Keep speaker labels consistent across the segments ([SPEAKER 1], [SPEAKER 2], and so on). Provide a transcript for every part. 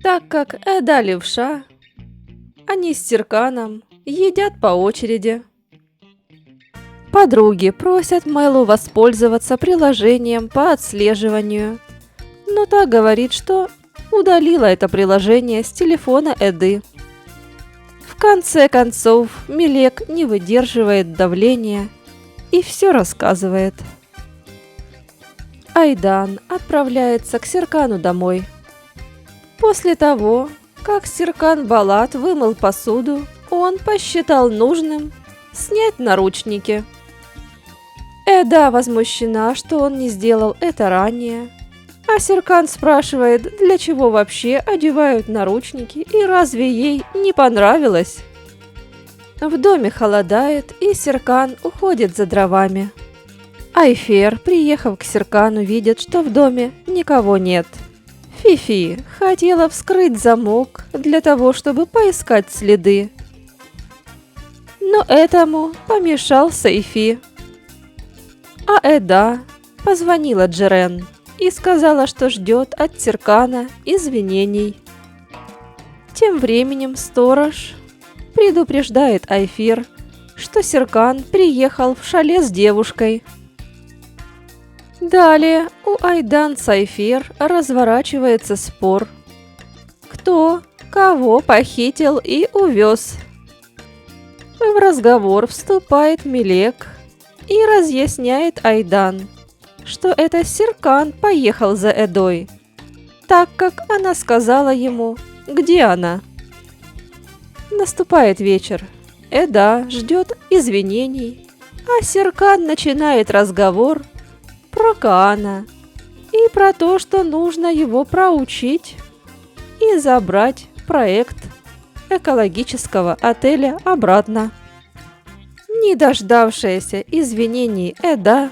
[SPEAKER 1] Так как Эда левша, они с Серканом едят по очереди. Подруги просят Мэлу воспользоваться приложением по отслеживанию, но та говорит, что удалила это приложение с телефона Эды. В конце концов, Милек не выдерживает давления и все рассказывает. Айдан отправляется к Серкану домой. После того, как Серкан Балат вымыл посуду, он посчитал нужным снять наручники. Эда возмущена, что он не сделал это ранее, а Серкан спрашивает, для чего вообще одевают наручники и разве ей не понравилось. В доме холодает, и Серкан уходит за дровами. Айфер, приехав к Серкану, видит, что в доме никого нет. Фифи хотела вскрыть замок для того, чтобы поискать следы. Но этому помешал Сейфи. А Эда позвонила Джерен и сказала, что ждет от Серкана извинений. Тем временем сторож предупреждает Айфир, что Серкан приехал в шале с девушкой. Далее у Айдан с Айфир разворачивается спор, кто кого похитил и увез. В разговор вступает Милек и разъясняет Айдан, что это Серкан поехал за Эдой, так как она сказала ему, где она. Наступает вечер. Эда ждет извинений, а Серкан начинает разговор про Каана и про то, что нужно его проучить и забрать проект экологического отеля обратно. Не дождавшаяся извинений Эда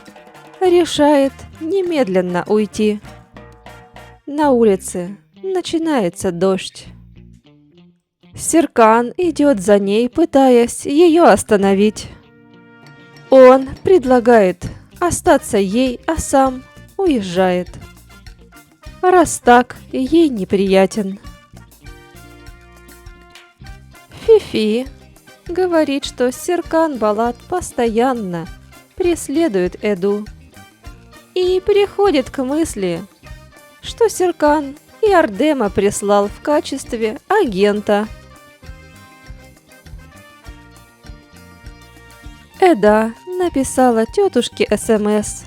[SPEAKER 1] решает немедленно уйти. На улице начинается дождь. Серкан идет за ней, пытаясь ее остановить. Он предлагает остаться ей, а сам уезжает. Раз так, ей неприятен. Фифи говорит, что Серкан Балат постоянно преследует Эду и приходит к мысли, что Серкан и Ардема прислал в качестве агента. Эда написала тетушке СМС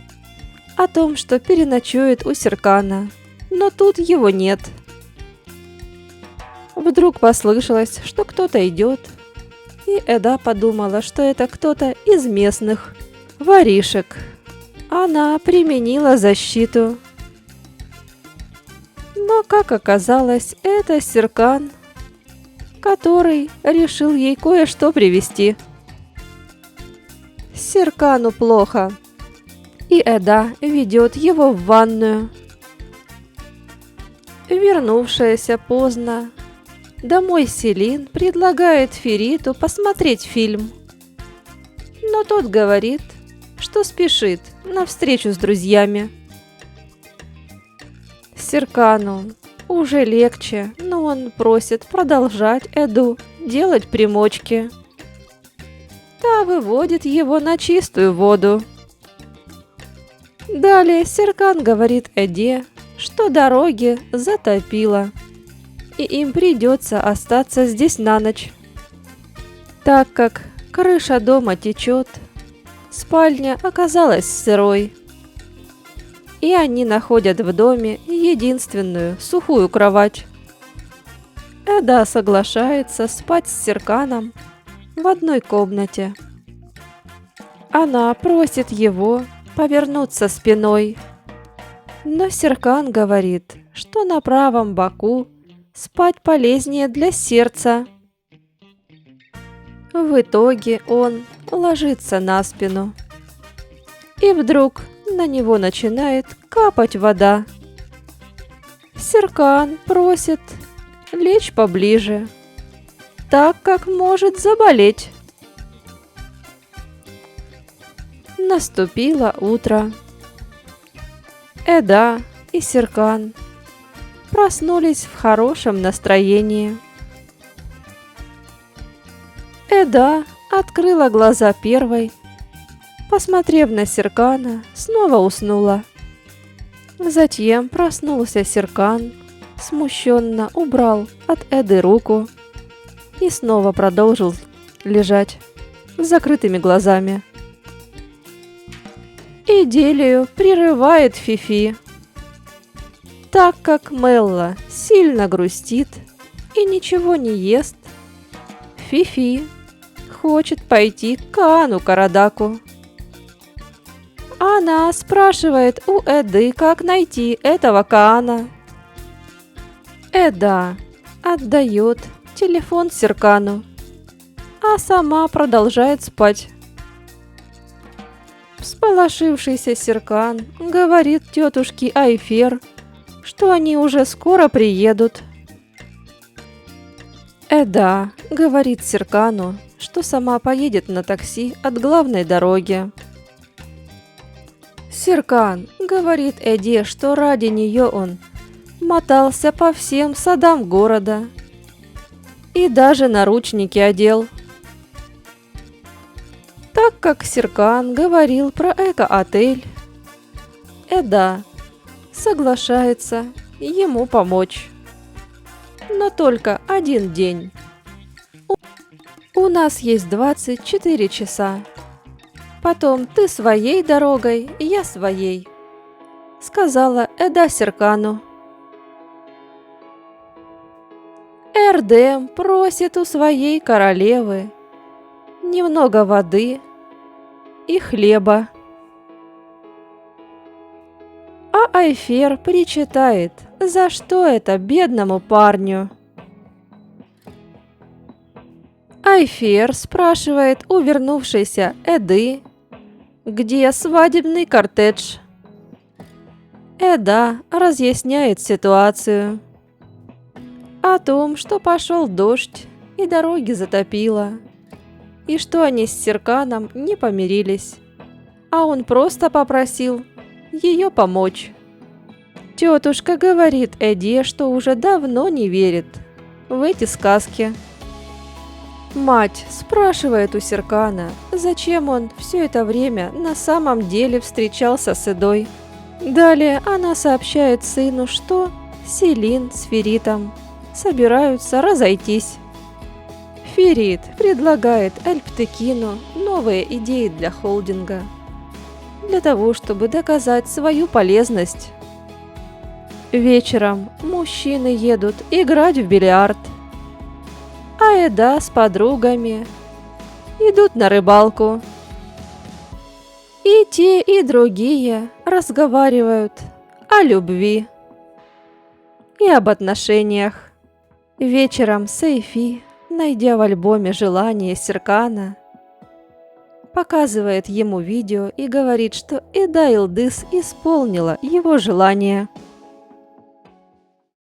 [SPEAKER 1] о том, что переночует у Серкана, но тут его нет. Вдруг послышалось, что кто-то идет, и Эда подумала, что это кто-то из местных воришек. Она применила защиту. Но, как оказалось, это Серкан, который решил ей кое-что привезти. Серкану плохо, и Эда ведет его в ванную. Вернувшаяся поздно домой Селин предлагает Фериту посмотреть фильм. Но тот говорит, что спешит на встречу с друзьями. Серкану уже легче, но он просит продолжать Эду делать примочки. Та выводит его на чистую воду. Далее Серкан говорит Эде, что дороги затопило, и им придется остаться здесь на ночь. Так как крыша дома течет, спальня оказалась сырой, и они находят в доме единственную сухую кровать. Эда соглашается спать с Серканом в одной комнате. Она просит его повернуться спиной, но Серкан говорит, что на правом боку спать полезнее для сердца. В итоге он ложится на спину, и вдруг на него начинает капать вода. Серкан просит лечь поближе, так как может заболеть. Наступило утро. Эда и Серкан проснулись в хорошем настроении. Эда открыла глаза первой, посмотрев на Серкана, снова уснула. Затем проснулся Серкан, смущенно убрал от Эды руку и снова продолжил лежать с закрытыми глазами. Идиллию прерывает Фифи. Так как Мелла сильно грустит и ничего не ест, Фифи хочет пойти к Каану Карадаку. Она спрашивает у Эды, как найти этого Каана. Эда отдает телефон Серкану, а сама продолжает спать. Всполошившийся Серкан говорит тетушке Айфер, что они уже скоро приедут. Эда говорит Серкану, что сама поедет на такси от главной дороги. Серкан говорит Эде, что ради нее он мотался по всем садам города и даже наручники одел. Так как Серкан говорил про эко-отель, Эда соглашается ему помочь. Но только один день. У нас есть 24 часа. Потом ты своей дорогой, я своей, сказала Эда Серкану. Эрдем просит у своей королевы немного воды и хлеба. А Айфер причитает, за что это бедному парню. Айфер спрашивает у вернувшейся Эды, где свадебный кортедж. Эда разъясняет ситуацию. О том, что пошел дождь и дороги затопило, и что они с Серканом не помирились, а он просто попросил ее помочь. Тетушка говорит Эде, что уже давно не верит в эти сказки. Мать спрашивает у Серкана, зачем он все это время на самом деле встречался с Эдой. Далее она сообщает сыну, что Селин с Феритом собираются разойтись. Ферит предлагает Эльптекину новые идеи для холдинга, для того, чтобы доказать свою полезность. Вечером мужчины едут играть в бильярд, а Эда с подругами идут на рыбалку. И те, и другие разговаривают о любви и об отношениях. Вечером Сейфи, найдя в альбоме желание Серкана, показывает ему видео и говорит, что Эда Илдыс исполнила его желание.